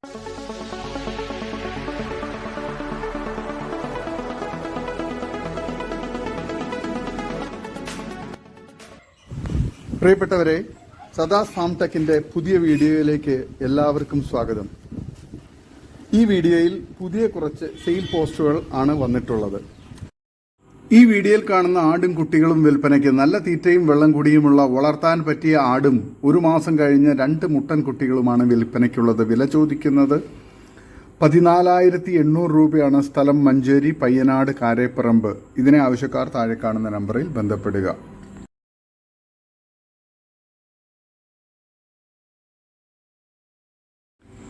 പ്രിയപ്പെട്ടവരെ, സദാസ് ഫാം ടെക്കിന്റെ പുതിയ വീഡിയോയിലേക്ക് എല്ലാവർക്കും സ്വാഗതം. ഈ വീഡിയോയിൽ പുതിയ കുറച്ച് സെയിൽ പോസ്റ്റുകൾ ആണ് വന്നിട്ടുള്ളത്. ഈ വീഡിയോയിൽ കാണുന്ന ആടും കുട്ടികളും വിൽപ്പനയ്ക്ക്. നല്ല തീറ്റയും വെള്ളം കുടിയുമുള്ള വളർത്താൻ പറ്റിയ ആടും 1 മാസം കഴിഞ്ഞ 2 മുട്ടൻ കുട്ടികളുമാണ് വിൽപ്പനയ്ക്കുള്ളത്. വില ചോദിക്കുന്നത് 14,800 രൂപയാണ്. സ്ഥലം മഞ്ചേരി, പയ്യനാട്, കാരേപ്പറമ്പ്. ഇതിനെ ആവശ്യക്കാർ താഴെ കാണുന്ന നമ്പറിൽ ബന്ധപ്പെടുക.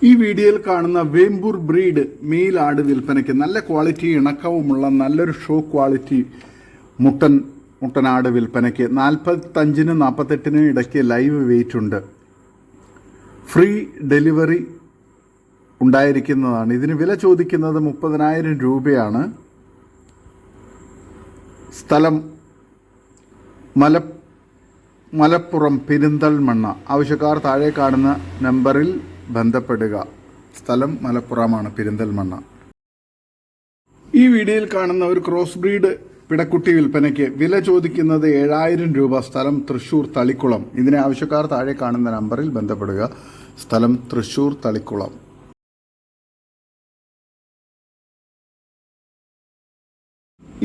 ഈ വീഡിയോയിൽ കാണുന്ന വേമ്പൂർ ബ്രീഡ് മെയിൽ ആട് വിൽപ്പനയ്ക്ക്. നല്ല ക്വാളിറ്റി ഇണക്കവുമുള്ള നല്ലൊരു ഷോ ക്വാളിറ്റി മുട്ടനാട് വിൽപ്പനയ്ക്ക്. 45-നും 48-നും ഇടയ്ക്ക് ലൈവ് വെയിറ്റ് ഉണ്ട്. ഫ്രീ ഡെലിവറി ഉണ്ടായിരിക്കുന്നതാണ്. ഇതിന് വില ചോദിക്കുന്നത് 30,000 രൂപയാണ്. സ്ഥലം മലപ്പുറം പെരിന്തൽമണ്ണ. ആവശ്യക്കാർ താഴെ കാണുന്ന നമ്പറിൽ ബന്ധപ്പെടുക. സ്ഥലം മലപ്പുറമാണ്, പെരിന്തൽമണ്ണ. ഈ വീഡിയോയിൽ കാണുന്ന ഒരു ക്രോസ് ബ്രീഡ് പിടക്കുട്ടി വിൽപ്പനയ്ക്ക്. വില ചോദിക്കുന്നത് 7,000 രൂപ. സ്ഥലം തൃശൂർ തളിക്കുളം. ഇതിനെ ആവശ്യക്കാർ താഴെ കാണുന്ന നമ്പറിൽ ബന്ധപ്പെടുക. സ്ഥലം തൃശൂർ തളിക്കുളം.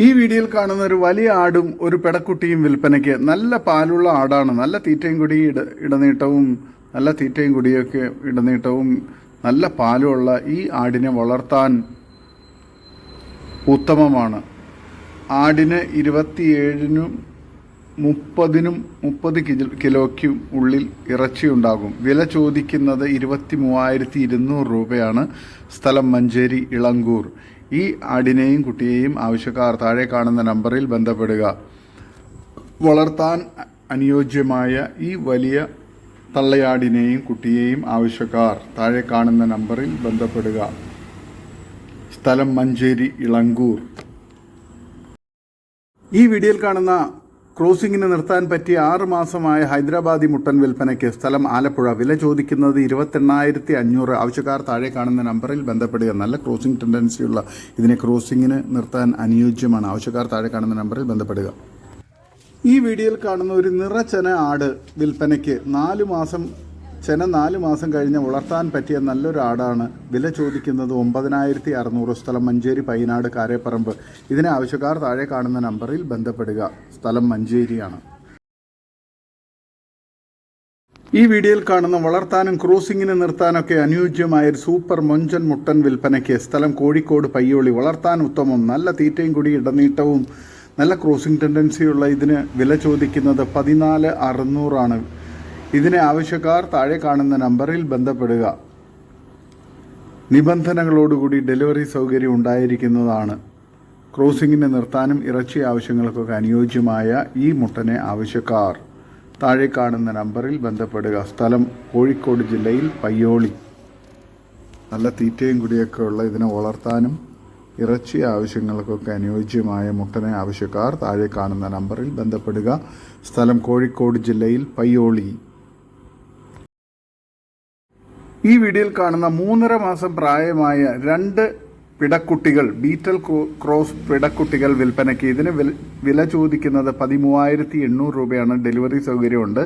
ഈ വീഡിയോയിൽ കാണുന്ന ഒരു വലിയ ആടും ഒരു പിടക്കുട്ടിയും വിൽപ്പനയ്ക്ക്. നല്ല പാലുള്ള ആടാണ്. നല്ല തീറ്റയും കൂടി ഇടനീട്ടവും നല്ല പാലുമുള്ള ഈ ആടിനെ വളർത്താൻ ഉത്തമമാണ്. ആടിന് 27-നും 30 കിലോയ്ക്കും ഉള്ളിൽ ഇറച്ചിയുണ്ടാകും. വില ചോദിക്കുന്നത് 23,200 രൂപയാണ്. സ്ഥലം മഞ്ചേരി, ഇളങ്കൂർ. ഈ ആടിനെയും കുട്ടിയെയും ആവശ്യക്കാർ താഴെ കാണുന്ന നമ്പറിൽ ബന്ധപ്പെടുക. വളർത്താൻ അനുയോജ്യമായ ഈ വലിയ തള്ളയാടിനെയും കുട്ടിയെയും ആവശ്യക്കാർ താഴെ കാണുന്ന നമ്പറിൽ ബന്ധപ്പെടുക. സ്ഥലം മഞ്ചേരി, ഇളങ്കൂർ. ഈ വീഡിയോയിൽ കാണുന്ന ക്രോസിങ്ങിന് നിർത്താൻ പറ്റിയ 6 മാസമായ ഹൈദരാബാദി മുട്ടൻ വിൽപ്പനയ്ക്ക്. സ്ഥലം ആലപ്പുഴ. വില ചോദിക്കുന്നത് 28,500. ആവശ്യക്കാർ താഴെ കാണുന്ന നമ്പറിൽ ബന്ധപ്പെടുക. നല്ല ക്രോസിംഗ് ടെൻഡൻസിയുള്ള ഇതിനെ ക്രോസിങ്ങിന് നിർത്താൻ അനുയോജ്യമാണ്. ആവശ്യക്കാർ താഴെ കാണുന്ന നമ്പറിൽ ബന്ധപ്പെടുക. ഈ വീഡിയോയിൽ കാണുന്ന ഒരു നിറച്ചന ആട് വിൽപ്പനയ്ക്ക്. 4 മാസം കഴിഞ്ഞ് വളർത്താൻ പറ്റിയ നല്ലൊരു ആടാണ്. വില ചോദിക്കുന്നത് 9,600. സ്ഥലം മഞ്ചേരി, പയ്യനാട്, കാരേപ്പറമ്പ്. ഇതിനെ ആവശ്യക്കാർ താഴെ കാണുന്ന നമ്പറിൽ ബന്ധപ്പെടുക. സ്ഥലം മഞ്ചേരിയാണ്. ഈ വീഡിയോയിൽ കാണുന്ന വളർത്താനും ക്രോസിങ്ങിന് നിർത്താനൊക്കെ അനുയോജ്യമായ ഒരു സൂപ്പർ മൊഞ്ചൻ മുട്ടൻ വിൽപ്പനയ്ക്ക്. സ്ഥലം കോഴിക്കോട്, പയ്യോളി. വളർത്താൻ ഉത്തമം. നല്ല തീറ്റയും കൂടി ഇടനീട്ടവും നല്ല ക്രോസിംഗ് ടെൻഡൻസിയുള്ള ഇതിന് വില ചോദിക്കുന്നത് 14,600 ആണ്. ഇതിനെ ആവശ്യക്കാർ താഴെ കാണുന്ന നമ്പറിൽ ബന്ധപ്പെടുക. നിബന്ധനകളോടുകൂടി ഡെലിവറി സൗകര്യം ഉണ്ടായിരിക്കുന്നതാണ്. ക്രോസിങ്ങിന് നിർത്താനും ഇറച്ചി ആവശ്യങ്ങൾക്കൊക്കെ അനുയോജ്യമായ ഈ മുട്ടനെ ആവശ്യക്കാർ താഴെ കാണുന്ന നമ്പറിൽ ബന്ധപ്പെടുക. സ്ഥലം കോഴിക്കോട് ജില്ലയിൽ പയ്യോളി. നല്ല തീറ്റയും കൂടിയൊക്കെ ഉള്ള ഇതിനെ വളർത്താനും ഇറച്ചി ആവശ്യങ്ങൾക്കൊക്കെ അനുയോജ്യമായ മുട്ടനെ ആവശ്യക്കാർ താഴെ കാണുന്ന നമ്പറിൽ ബന്ധപ്പെടുക. സ്ഥലം കോഴിക്കോട് ജില്ലയിൽ പയ്യോളി. ഈ വീഡിയോയിൽ കാണുന്ന 3.5 മാസം പ്രായമായ 2 പിടക്കുട്ടികൾ, ബീറ്റൽ ക്രോസ് പിടക്കുട്ടികൾ വിൽപ്പനയ്ക്ക്. ഇതിന് വില ചോദിക്കുന്നത് 13,800 രൂപയാണ്. ഡെലിവറി സൗകര്യമുണ്ട്.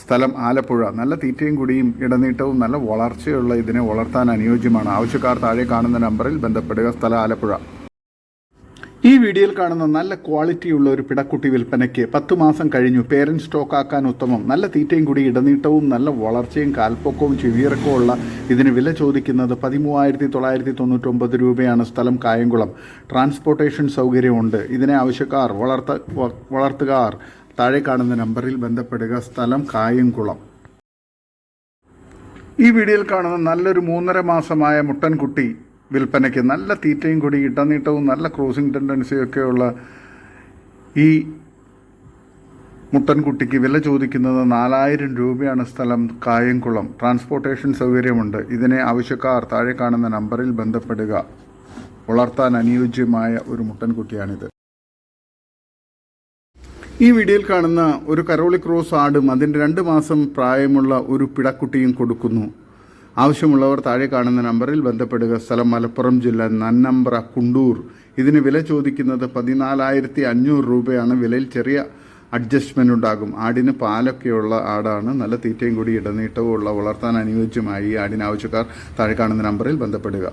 സ്ഥലം ആലപ്പുഴ. നല്ല തീറ്റയും കുടിയും ഇടനീട്ടവും നല്ല വളർച്ചയുള്ള ഇതിനെ വളർത്താൻ അനുയോജ്യമാണ്. ആവശ്യക്കാർ താഴെ കാണുന്ന നമ്പറിൽ ബന്ധപ്പെടുക. സ്ഥലം ആലപ്പുഴ. ഈ വീഡിയോയിൽ കാണുന്ന നല്ല ക്വാളിറ്റിയുള്ള ഒരു പിടക്കുട്ടി വിൽപ്പനയ്ക്ക്. 10 മാസം കഴിഞ്ഞു. പേരൻറ് സ്റ്റോക്കാക്കാൻ ഉത്തമം. നല്ല തീറ്റയും കൂടി ഇടനീട്ടവും നല്ല വളർച്ചയും കാൽപ്പൊക്കവും ചെവിയിറക്കവും ഉള്ള ഇതിന് വില ചോദിക്കുന്നത് 13,999 രൂപയാണ്. സ്ഥലം കായംകുളം. ട്രാൻസ്പോർട്ടേഷൻ സൗകര്യമുണ്ട്. ഇതിനെ ആവശ്യക്കാർ വളർത്തുകാർ താഴെ കാണുന്ന നമ്പറിൽ ബന്ധപ്പെടുക. സ്ഥലം കായംകുളം. ഈ വീഡിയോയിൽ കാണുന്ന നല്ലൊരു 3.5 മാസമായ മുട്ടൻകുട്ടി വിൽപ്പനയ്ക്ക്. നല്ല തീറ്റയും കൂടി ഇടനീട്ടവും നല്ല ക്രോസിംഗ് ടെൻഡൻസിയൊക്കെയുള്ള ഈ മുട്ടൻകുട്ടിക്ക് വില ചോദിക്കുന്നത് 4,000 രൂപയാണ്. സ്ഥലം കായംകുളം. ട്രാൻസ്പോർട്ടേഷൻ സൗകര്യമുണ്ട്. ഇതിനെ ആവശ്യക്കാർ താഴെ കാണുന്ന നമ്പറിൽ ബന്ധപ്പെടുക. വളർത്താൻ അനുയോജ്യമായ ഒരു മുട്ടൻകുട്ടിയാണിത്. ഈ വീഡിയോയിൽ കാണുന്ന ഒരു കരോളി ക്രോസ് ആടും അതിൻ്റെ 2 മാസം പ്രായമുള്ള ഒരു പിടക്കുട്ടിയും കൊടുക്കുന്നു. ആവശ്യമുള്ളവർ താഴെ കാണുന്ന നമ്പറിൽ ബന്ധപ്പെടുക. സ്ഥലം മലപ്പുറം ജില്ല, നന്നമ്പ്ര, കുണ്ടൂർ. ഇതിന് വില ചോദിക്കുന്നത് 14,500 രൂപയാണ്. വിലയിൽ ചെറിയ അഡ്ജസ്റ്റ്മെൻ്റ് ഉണ്ടാകും. ആടിന് പാലൊക്കെയുള്ള ആടാണ്. നല്ല തീറ്റയും കൂടി ഇടനീട്ടവും ഉള്ള, വളർത്താൻ അനുയോജ്യമായി ഈ ആടിന് ആവശ്യക്കാർ താഴെ കാണുന്ന നമ്പറിൽ ബന്ധപ്പെടുക.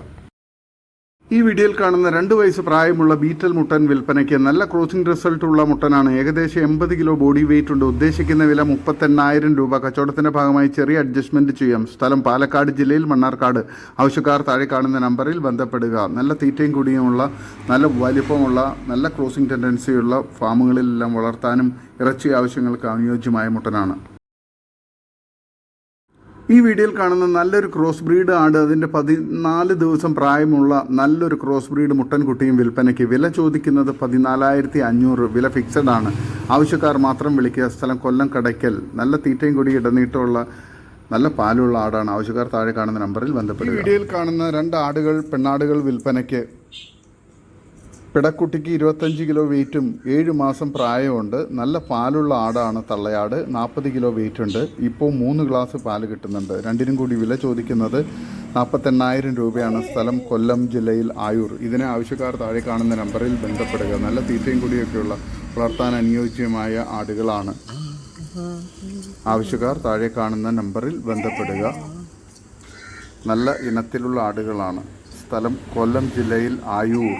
ഈ വീഡിയോയിൽ കാണുന്ന 2 വയസ്സ് പ്രായമുള്ള ബീറ്റൽ മുട്ടൻ വിൽപ്പനയ്ക്ക്. നല്ല ക്രോസിംഗ് റിസൾട്ട് ഉള്ള മുട്ടനാണ്. ഏകദേശം 80 കിലോ ബോഡി വെയിറ്റ് ഉണ്ട്. ഉദ്ദേശിക്കുന്ന വില 38,000 രൂപ. കച്ചവടത്തിൻ്റെ ഭാഗമായി ചെറിയ അഡ്ജസ്റ്റ്മെൻറ്റ് ചെയ്യാം. സ്ഥലം പാലക്കാട് ജില്ലയിൽ മണ്ണാർക്കാട്. ആവശ്യക്കാർ താഴെ കാണുന്ന നമ്പറിൽ ബന്ധപ്പെടുക. നല്ല തീറ്റയും കൂടിയുമുള്ള, നല്ല വലിപ്പമുള്ള, നല്ല ക്രോസിംഗ് ടെൻഡൻസിയുള്ള ഫാമുകളിലെല്ലാം വളർത്താനും ഇറച്ചി ആവശ്യങ്ങൾക്ക് അനുയോജ്യമായ മുട്ടനാണ്. ഈ വീഡിയോയിൽ കാണുന്ന നല്ലൊരു ക്രോസ് ബ്രീഡ് ആട്, അതിൻ്റെ 14 ദിവസം പ്രായമുള്ള നല്ലൊരു ക്രോസ് ബ്രീഡ് മുട്ടൻകുട്ടിയും വിൽപ്പനയ്ക്ക്. വില ചോദിക്കുന്നത് 14,500. വില ഫിക്സഡ് ആണ്. ആവശ്യക്കാർ മാത്രം വിളിക്കുക. സ്ഥലം കൊല്ലം കടയ്ക്കൽ. നല്ല തീറ്റയും കൂടി ഇടനീട്ടമുള്ള, നല്ല പാലുള്ള ആടാണ്. ആവശ്യക്കാർ താഴെ കാണുന്ന നമ്പറിൽ ബന്ധപ്പെടുക. ഈ വീഡിയോയിൽ കാണുന്ന 2 ആടുകൾ, പെണ്ണാടുകൾ വിൽപ്പനയ്ക്ക്. പിടക്കുട്ടിക്ക് 25 കിലോ വെയിറ്റും 7 മാസം പ്രായമുണ്ട്. നല്ല പാലുള്ള ആടാണ്. തള്ളയാട്. 40 കിലോ വെയിറ്റ് ഉണ്ട്. ഇപ്പോൾ 3 ഗ്ലാസ് പാല് കിട്ടുന്നുണ്ട്. രണ്ടിനും കൂടി വില ചോദിക്കുന്നത് 48,000 രൂപയാണ്. സ്ഥലം കൊല്ലം ജില്ലയിൽ ആയൂർ. ഇതിനെ ആവശ്യക്കാർ താഴെ കാണുന്ന നമ്പറിൽ ബന്ധപ്പെടുക. നല്ല തീറ്റയും കൂടിയൊക്കെയുള്ള, വളർത്താൻ അനുയോജ്യമായ ആടുകളാണ്. ആവശ്യക്കാർ താഴെ കാണുന്ന നമ്പറിൽ ബന്ധപ്പെടുക. നല്ല ഇനത്തിലുള്ള ആടുകളാണ്. സ്ഥലം കൊല്ലം ജില്ലയിൽ ആയൂർ.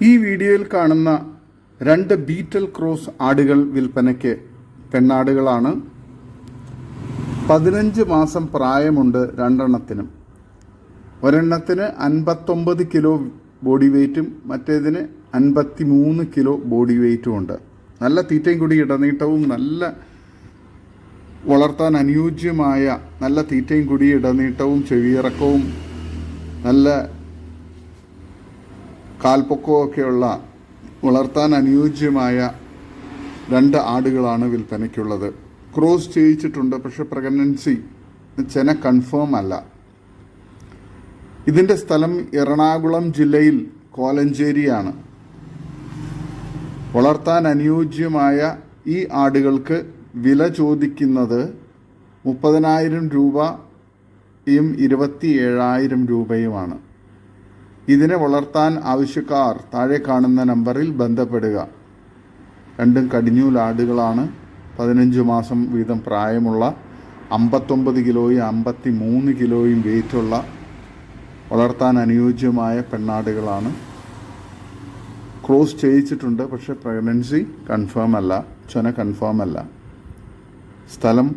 ഈ വീഡിയോയിൽ കാണുന്ന 2 ബീറ്റൽ ക്രോസ് ആടുകൾ വിൽപ്പനയ്ക്ക്. പെണ്ണാടുകളാണ്. 15 മാസം പ്രായമുണ്ട് രണ്ടെണ്ണത്തിനും. ഒരെണ്ണത്തിന് 59 കിലോ ബോഡി വെയ്റ്റും മറ്റേതിന് 53 കിലോ ബോഡി വെയ്റ്റും ഉണ്ട്. നല്ല തീറ്റയും കൂടി ഇടനീട്ടവും, നല്ല വളർത്താൻ അനുയോജ്യമായ, നല്ല തീറ്റയും കൂടി ഇടനീട്ടവും ചെവിയിറക്കവും നല്ല കാൽപ്പൊക്കമൊക്കെയുള്ള, വളർത്താൻ അനുയോജ്യമായ 2 ആടുകളാണ് വിൽപ്പനയ്ക്കുള്ളത്. ക്രോസ് ചെയ്യിച്ചിട്ടുണ്ട്, പക്ഷെ പ്രഗ്നൻസി ചെന കൺഫേം അല്ല. ഇതിൻ്റെ സ്ഥലം എറണാകുളം ജില്ലയിൽ കോലഞ്ചേരിയാണ്. വളർത്താൻ അനുയോജ്യമായ ഈ ആടുകൾക്ക് വില ചോദിക്കുന്നത് 30,000 രൂപയും 27,000 രൂപയുമാണ്. ഇതിനെ വളർത്താൻ ആവശ്യക്കാർ താഴെ കാണുന്ന നമ്പറിൽ ബന്ധപ്പെടുക. 2 കടിഞ്ഞൂൽ ആടുകളാണ്. 15 മാസം വീതം പ്രായമുള്ള, 59 കിലോയും 53 കിലോയും വെയിറ്റുള്ള, വളർത്താൻ അനുയോജ്യമായ പെണ്ണാടുകളാണ്. ക്രോസ് ചെയ്യിച്ചിട്ടുണ്ട്, പക്ഷേ പ്രഗ്നൻസി കൺഫേം അല്ല, ചൊന കൺഫേം അല്ല. സ്ഥലം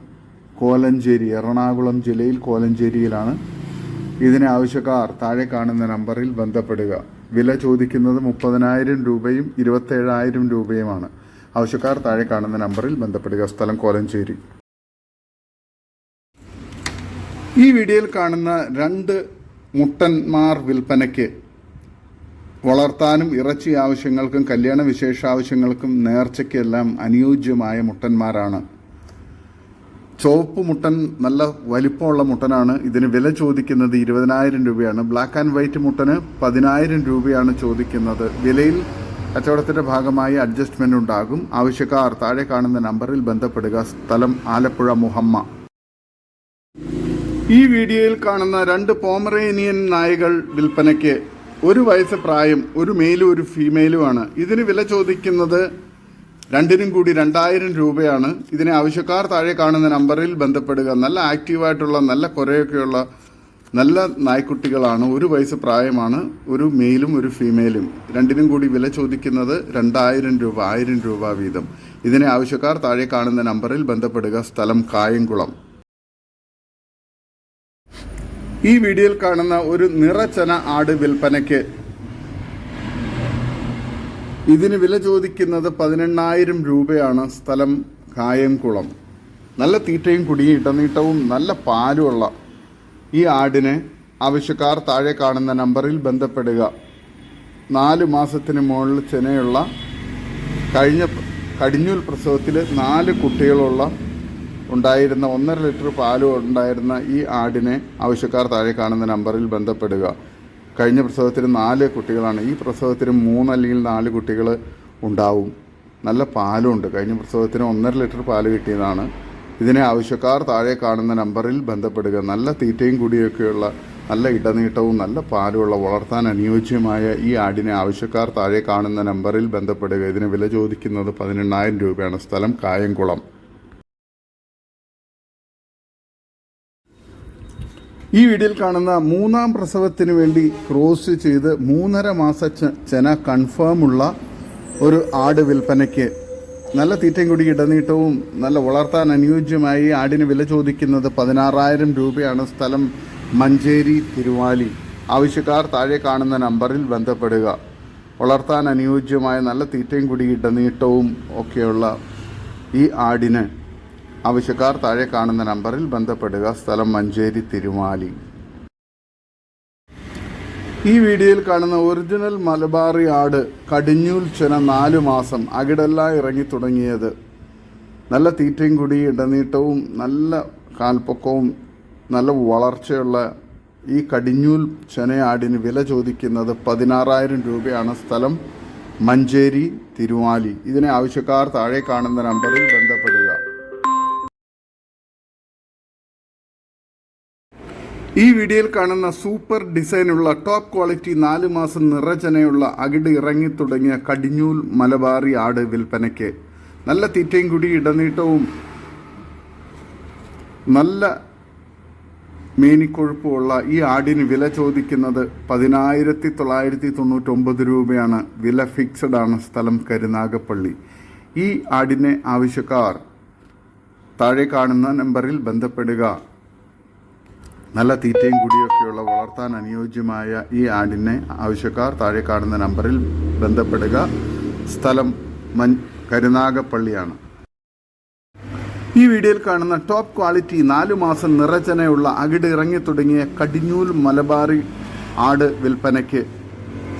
കോലഞ്ചേരി, എറണാകുളം ജില്ലയിൽ കോലഞ്ചേരിയിലാണ്. ഇതിനെ ആവശ്യക്കാർ താഴെ കാണുന്ന നമ്പറിൽ ബന്ധപ്പെടുക. വില ചോദിക്കുന്നത് 30,000 രൂപയും 27,000 രൂപയുമാണ്. ആവശ്യക്കാർ താഴെ കാണുന്ന നമ്പറിൽ ബന്ധപ്പെടുക. സ്ഥലം കോലഞ്ചേരി. ഈ വീഡിയോയിൽ കാണുന്ന 2 മുട്ടന്മാർ വിൽപ്പനയ്ക്ക്. വളർത്താനും ഇറച്ചി ആവശ്യങ്ങൾക്കും കല്യാണ വിശേഷാവശ്യങ്ങൾക്കും നേർച്ചയ്ക്കെല്ലാം അനുയോജ്യമായ മുട്ടന്മാരാണ്. ചുവപ്പ് മുട്ടൻ നല്ല വലിപ്പമുള്ള മുട്ടനാണ്. ഇതിന് വില ചോദിക്കുന്നത് 20,000 രൂപയാണ്. ബ്ലാക്ക് ആൻഡ് വൈറ്റ് മുട്ടന് 10,000 രൂപയാണ് ചോദിക്കുന്നത്. വിലയിൽ കച്ചവടത്തിൻ്റെ ഭാഗമായി അഡ്ജസ്റ്റ്മെൻ്റ് ഉണ്ടാകും. ആവശ്യക്കാർ താഴെ കാണുന്ന നമ്പറിൽ ബന്ധപ്പെടുക. സ്ഥലം ആലപ്പുഴ മുഹമ്മ. ഈ വീഡിയോയിൽ കാണുന്ന 2 പോമറേനിയൻ നായകൾ വിൽപ്പനയ്ക്ക്. 1 വയസ്സ് പ്രായം, ഒരു മെയിലും ഒരു ഫീമെയിലുമാണ്. ഇതിന് വില ചോദിക്കുന്നത് രണ്ടിനും കൂടി 2,000 രൂപയാണ്. ഇതിനെ ആവശ്യക്കാർ താഴെ കാണുന്ന നമ്പറിൽ ബന്ധപ്പെടുക. നല്ല ആക്റ്റീവായിട്ടുള്ള, നല്ല കുറേയൊക്കെയുള്ള നല്ല നായ്ക്കുട്ടികളാണ്. 1 വയസ്സ് പ്രായമാണ്. ഒരു മെയിലും ഒരു ഫീമെയിലും. രണ്ടിനും കൂടി വില ചോദിക്കുന്നത് 2,000 രൂപ, 1,000 രൂപ വീതം. ഇതിനെ ആവശ്യക്കാർ താഴെ കാണുന്ന നമ്പറിൽ ബന്ധപ്പെടുക. സ്ഥലം കായംകുളം. ഈ വീഡിയോയിൽ കാണുന്ന ഒരു നിറച്ചന ആട് വിൽപ്പനയ്ക്ക്. ഇതിന് വില ചോദിക്കുന്നത് 18,000 രൂപയാണ്. സ്ഥലം കായംകുളം. നല്ല തീറ്റയും കുടിയും ഇടനീട്ടവും നല്ല പാലുമുള്ള ഈ ആടിനെ ആവശ്യക്കാർ താഴെ കാണുന്ന നമ്പറിൽ ബന്ധപ്പെടുക. 4 മാസത്തിന് മുകളിൽ ചെനയുള്ള, കഴിഞ്ഞ കടിഞ്ഞൂൽ പ്രസവത്തിൽ 4 കുട്ടികളുള്ള ഉണ്ടായിരുന്ന 1.5 ലിറ്റർ പാലും ഉണ്ടായിരുന്ന ഈ ആടിനെ ആവശ്യക്കാർ താഴെ കാണുന്ന നമ്പറിൽ ബന്ധപ്പെടുക. കഴിഞ്ഞ പ്രസവത്തിന് 4 കുട്ടികളാണ്. ഈ പ്രസവത്തിന് 3 അല്ലെങ്കിൽ 4 കുട്ടികൾ ഉണ്ടാവും. നല്ല പാലുണ്ട്. കഴിഞ്ഞ പ്രസവത്തിന് 1.5 ലിറ്റർ പാല് കിട്ടിയതാണ്. ഇതിനെ ആവശ്യക്കാർ താഴെ കാണുന്ന നമ്പറിൽ ബന്ധപ്പെടുക. നല്ല തീറ്റയും കുടിയൊക്കെയുള്ള, നല്ല ഇടനീട്ടവും നല്ല പാലുമുള്ള, വളർത്താൻ അനുയോജ്യമായ ഈ ആടിനെ ആവശ്യക്കാർ താഴെ കാണുന്ന നമ്പറിൽ ബന്ധപ്പെടുക. ഇതിന് വില ചോദിക്കുന്നത് 18,000 രൂപയാണ്. സ്ഥലം കായംകുളം. ഈ വീഡിയോയിൽ കാണുന്ന മൂന്നാം പ്രസവത്തിന് വേണ്ടി ക്രോസ് ചെയ്ത് 3.5 മാസ ചെന കൺഫേം ഉള്ള ഒരു ആട് വിൽപ്പനയ്ക്ക്. നല്ല തീറ്റയും കൂടി ഇടനീട്ടവും നല്ല വളർത്താൻ അനുയോജ്യമായി ആടിന് വില ചോദിക്കുന്നത് 16,000 രൂപയാണ്. സ്ഥലം മഞ്ചേരി തിരുവാലി. ആവശ്യക്കാർ താഴെ കാണുന്ന നമ്പറിൽ ബന്ധപ്പെടുക. വളർത്താൻ അനുയോജ്യമായ നല്ല തീറ്റയും കൂടി ഇടനീട്ടവും ഒക്കെയുള്ള ഈ ആടിന് ആവശ്യക്കാർ താഴെ കാണുന്ന നമ്പറിൽ ബന്ധപ്പെടുക. സ്ഥലം മഞ്ചേരി തിരുവാലി. ഈ വീഡിയോയിൽ കാണുന്ന ഒറിജിനൽ മലബാറി ആട് കടിഞ്ഞൂൽ ചെന 4 മാസം, അകിടെല്ലാം ഇറങ്ങി തുടങ്ങിയത്. നല്ല തീറ്റയും കൂടി ഇടനീട്ടവും നല്ല കാൽപ്പൊക്കവും നല്ല വളർച്ചയുള്ള ഈ കടിഞ്ഞൂൽ ചെനയാടിന് വില ചോദിക്കുന്നത് 16,000 രൂപയാണ്. സ്ഥലം മഞ്ചേരി തിരുവാലി. ഇതിനെ ആവശ്യക്കാർ താഴെ കാണുന്ന നമ്പറിൽ ബന്ധപ്പെടുക. ഈ വീഡിയോയിൽ കാണുന്ന സൂപ്പർ ഡിസൈനുള്ള ടോപ്പ് ക്വാളിറ്റി 4 മാസം നിറചനയുള്ള അകിട് ഇറങ്ങി തുടങ്ങിയ കടിഞ്ഞൂൽ മലബാറി ആട് വിൽപ്പനയ്ക്ക്. നല്ല തീറ്റയും കൂടി ഇടനീട്ടവും നല്ല മേനിക്കൊഴുപ്പുമുള്ള ഈ ആടിന് വില ചോദിക്കുന്നത് 10,999 രൂപയാണ്. വില ഫിക്സഡ് ആണ്. സ്ഥലം കരുനാഗപ്പള്ളി. ഈ ആടിനെ ആവശ്യക്കാർ താഴെ കാണുന്ന നമ്പറിൽ ബന്ധപ്പെടുക. നല്ല തീറ്റയും കുടിയൊക്കെയുള്ള വളർത്താൻ അനുയോജ്യമായ ഈ ആടിനെ ആവശ്യക്കാർ താഴെ കാണുന്ന നമ്പറിൽ ബന്ധപ്പെടുക. സ്ഥലം കരുനാഗപ്പള്ളിയാണ്. ഈ വീഡിയോയിൽ കാണുന്ന ടോപ്പ് ക്വാളിറ്റി 4 മാസം നിറചനയുള്ള അകിട് ഇറങ്ങി തുടങ്ങിയ കടിഞ്ഞൂൽ മലബാറി ആട് വിൽപ്പനയ്ക്ക്.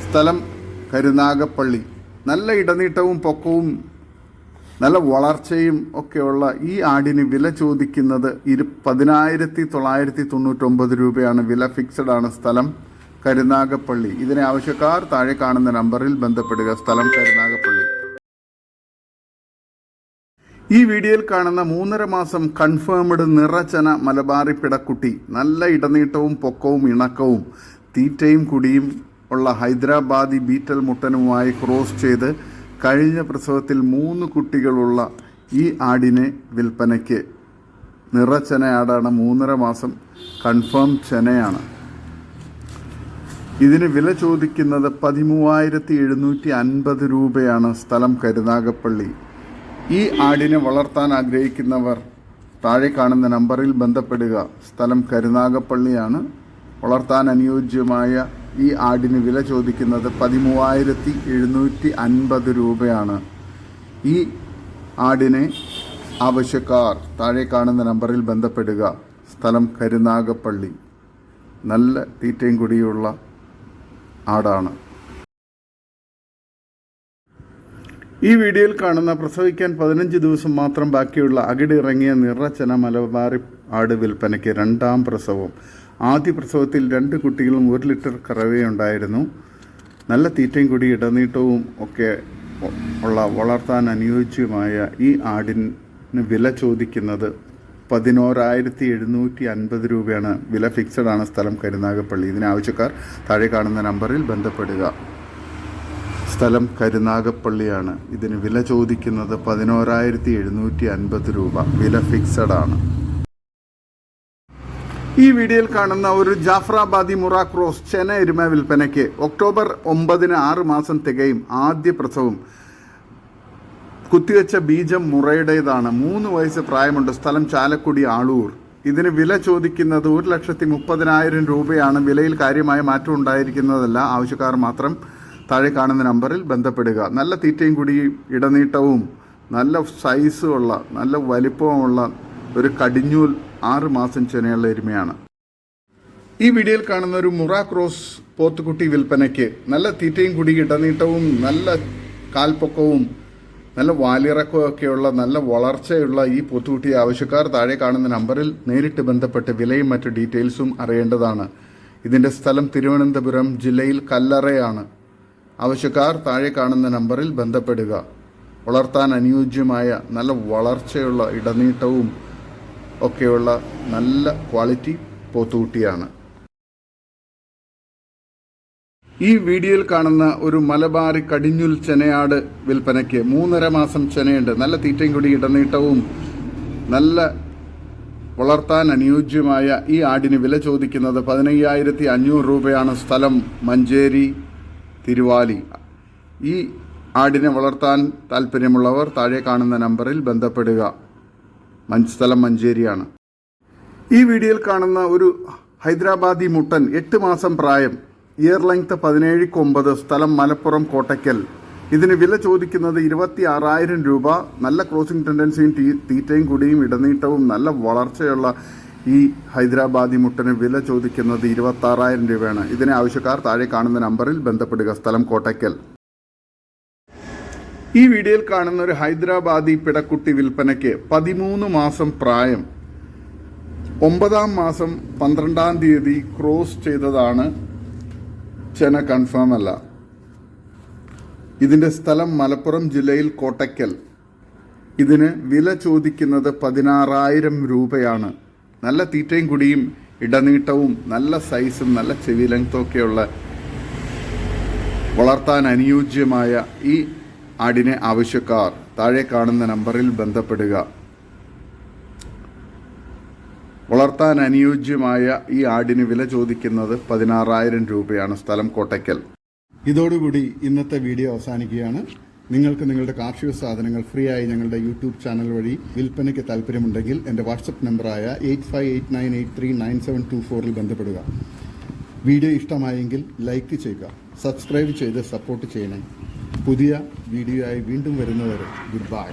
സ്ഥലം കരുനാഗപ്പള്ളി. നല്ല ഇടനീട്ടവും പൊക്കവും നല്ല വളർച്ചയും ഒക്കെയുള്ള ഈ ആടിന് വില ചോദിക്കുന്നത് 10,999 രൂപയാണ്. വില ഫിക്സഡ് ആണ്. സ്ഥലം കരുനാഗപ്പള്ളി. ഇതിനെ ആവശ്യക്കാർ താഴെ കാണുന്ന നമ്പറിൽ ബന്ധപ്പെടുക. സ്ഥലം കരുനാഗപ്പള്ളി. ഈ വീഡിയോയിൽ കാണുന്ന 3.5 മാസം കൺഫേംഡ് നിറചന മലബാറി പിടക്കുട്ടി. നല്ല ഇടനീട്ടവും പൊക്കവും ഇണക്കവും തീറ്റയും കുടിയും ഉള്ള ഹൈദരാബാദി ബീറ്റൽ മുട്ടനുമായി ക്രോസ് ചെയ്ത് കഴിഞ്ഞ പ്രസവത്തിൽ 3 കുട്ടികളുള്ള ഈ ആടിനെ വിൽപ്പനയ്ക്ക്. നിറച്ചന ആടാണ്. 3.5 മാസം കൺഫേം ചെനയാണ്. ഇതിന് വില ചോദിക്കുന്നത് 13,750 രൂപയാണ്. സ്ഥലം കരുനാഗപ്പള്ളി. ഈ ആടിനെ വളർത്താൻ ആഗ്രഹിക്കുന്നവർ താഴെ കാണുന്ന നമ്പറിൽ ബന്ധപ്പെടുക. സ്ഥലം കരുനാഗപ്പള്ളിയാണ്. വളർത്താൻ അനുയോജ്യമായ ഈ ആടിന് വില ചോദിക്കുന്നത് 13,750 രൂപയാണ്. ഈ ആടിനെ ആവശ്യക്കാർ താഴെ കാണുന്ന നമ്പറിൽ ബന്ധപ്പെടുക. സ്ഥലം കരുനാഗപ്പള്ളി. നല്ല തീറ്റയും കുടിയുള്ള ആടാണ്. ഈ വീഡിയോയിൽ കാണുന്ന പ്രസവിക്കാൻ 15 ദിവസം മാത്രം ബാക്കിയുള്ള അകിട് ഇറങ്ങിയ നിറചന മലബാറി ആട് വിൽപ്പനയ്ക്ക്. 2ാം പ്രസവം. ആദ്യ പ്രസവത്തിൽ 2 കുട്ടികളും 1 ലിറ്റർ കറവയുണ്ടായിരുന്നു. നല്ല തീറ്റയും കൂടി ഇടനീട്ടവും ഒക്കെ ഉള്ള വളർത്താൻ അനുയോജ്യമായ ഈ ആടിന് വില ചോദിക്കുന്നത് 11,750 രൂപയാണ്. വില ഫിക്സഡ് ആണ്. സ്ഥലം കരുനാഗപ്പള്ളി. ഇതിന് ആവശ്യക്കാർ താഴെ കാണുന്ന നമ്പറിൽ ബന്ധപ്പെടുക. സ്ഥലം കരുനാഗപ്പള്ളിയാണ്. ഇതിന് വില ചോദിക്കുന്നത് 11,750 രൂപ. വില ഫിക്സഡ് ആണ്. ഈ വീഡിയോയിൽ കാണുന്ന ഒരു ജാഫ്രാബാദി മുറ ക്രോസ് ചെന എരുമ വിൽപ്പനയ്ക്ക്. ഒക്ടോബർ 9-ന് 6 മാസം തികയും. ആദ്യ പ്രസവം. കുത്തിവെച്ച ബീജം മുറയുടേതാണ്. 3 വയസ്സ് പ്രായമുണ്ട്. സ്ഥലം ചാലക്കുടി ആളൂർ. ഇതിന് വില ചോദിക്കുന്നത് 1,30,000 രൂപയാണ്. വിലയിൽ കാര്യമായ മാറ്റം ഉണ്ടായിരിക്കുന്നതല്ല. ആവശ്യക്കാർ മാത്രം താഴെ കാണുന്ന നമ്പറിൽ ബന്ധപ്പെടുക. നല്ല തീറ്റയും കൂടി ഇടനീട്ടവും നല്ല സൈസുമുള്ള നല്ല വലിപ്പമുള്ള ഒരു കടിഞ്ഞൂൽ 6 മാസം ചെനയുള്ള എരുമയാണ്. ഈ വീഡിയോയിൽ കാണുന്ന ഒരു മുറ ക്രോസ് പോത്തുകുട്ടി വിൽപ്പനയ്ക്ക്. നല്ല തീറ്റയും കൂടി ഇടനീട്ടവും നല്ല കാൽപ്പൊക്കവും നല്ല വാലിറക്കവും ഒക്കെയുള്ള നല്ല വളർച്ചയുള്ള ഈ പോത്തുകുട്ടി ആവശ്യക്കാർ താഴെ കാണുന്ന നമ്പറിൽ നേരിട്ട് ബന്ധപ്പെട്ട് വിലയും മറ്റു ഡീറ്റെയിൽസും അറിയേണ്ടതാണ്. ഇതിൻ്റെ സ്ഥലം തിരുവനന്തപുരം ജില്ലയിൽ കല്ലറയാണ്. ആവശ്യക്കാർ താഴെ കാണുന്ന നമ്പറിൽ ബന്ധപ്പെടുക. വളർത്താൻ അനുയോജ്യമായ നല്ല വളർച്ചയുള്ള ഇടനീട്ടവും ഒക്കെയുള്ള നല്ല ക്വാളിറ്റി പോത്തുകുട്ടിയാണ്. ഈ വീഡിയോയിൽ കാണുന്ന ഒരു മലബാറി കടിഞ്ഞുൽ ചെനയാട് വിൽപ്പനയ്ക്ക് 3.5 മാസം ചെനയുണ്ട്. നല്ല തീറ്റയും കൂടി ഇടനീട്ടവും നല്ല വളർത്താൻ അനുയോജ്യമായ ഈ ആടിന് വില ചോദിക്കുന്നത് 15,500 രൂപയാണ്. സ്ഥലം മഞ്ചേരി തിരുവാലി. ഈ ആടിനെ വളർത്താൻ താല്പര്യമുള്ളവർ താഴെ കാണുന്ന നമ്പറിൽ ബന്ധപ്പെടുക. സ്ഥലം മഞ്ചേരിയാണ്. ഈ വീഡിയോയിൽ കാണുന്ന ഒരു ഹൈദരാബാദി മുട്ടൻ 8 മാസം പ്രായം, ഇയർ ലെങ്ത് 17.9, സ്ഥലം മലപ്പുറം കോട്ടയ്ക്കൽ. ഇതിന് വില ചോദിക്കുന്നത് 26,000 രൂപ. നല്ല ക്രോസിംഗ് ടെൻഡൻസിയും തീറ്റയും കുടിയും ഇടനീട്ടവും നല്ല വളർച്ചയുള്ള ഈ ഹൈദരാബാദി മുട്ടന് വില ചോദിക്കുന്നത് 26,000 രൂപയാണ്. ഇതിനെ ആവശ്യക്കാർ താഴെ കാണുന്ന നമ്പറിൽ ബന്ധപ്പെടുക. സ്ഥലം കോട്ടയ്ക്കൽ. ഈ വീഡിയോയിൽ കാണുന്ന ഒരു ഹൈദരാബാദി പിടക്കുട്ടി വിൽപ്പനയ്ക്ക് 13 മാസം പ്രായം, 9-ാം മാസം 12-ാം തീയതി ക്രോസ് ചെയ്തതാണ്. ചെന കൺഫേം അല്ല. ഇതിൻ്റെ സ്ഥലം മലപ്പുറം ജില്ലയിൽ കോട്ടയ്ക്കൽ. ഇതിന് വില ചോദിക്കുന്നത് 16,000 രൂപയാണ്. നല്ല തീറ്റയും കുടിയും ഇടനീട്ടവും നല്ല സൈസും നല്ല ചെവി ലെങ്ത്തൊക്കെയുള്ള വളർത്താൻ അനുയോജ്യമായ ഈ ആടിനെ ആവശ്യക്കാർ താഴെ കാണുന്ന നമ്പറിൽ ബന്ധപ്പെടുക. വളർത്താൻ അനുയോജ്യമായ ഈ ആടിന് വില ചോദിക്കുന്നത് 16,000 രൂപയാണ്. സ്ഥലം കോട്ടയ്ക്കൽ. ഇതോടുകൂടി ഇന്നത്തെ വീഡിയോ അവസാനിക്കുകയാണ്. നിങ്ങൾക്ക് നിങ്ങളുടെ കാർഷിക സാധനങ്ങൾ ഫ്രീ ആയി ഞങ്ങളുടെ യൂട്യൂബ് ചാനൽ വഴി വിൽപ്പനയ്ക്ക് താല്പര്യമുണ്ടെങ്കിൽ എൻ്റെ വാട്സപ്പ് നമ്പറായ 8589839724 ബന്ധപ്പെടുക. വീഡിയോ ഇഷ്ടമായെങ്കിൽ ലൈക്ക് ചെയ്യുക, സബ്സ്ക്രൈബ് ചെയ്ത് സപ്പോർട്ട് ചെയ്യണേ. പുതിയ വീഡിയോ ആയി വീണ്ടും വരുന്നവരെ ഗുഡ് ബൈ.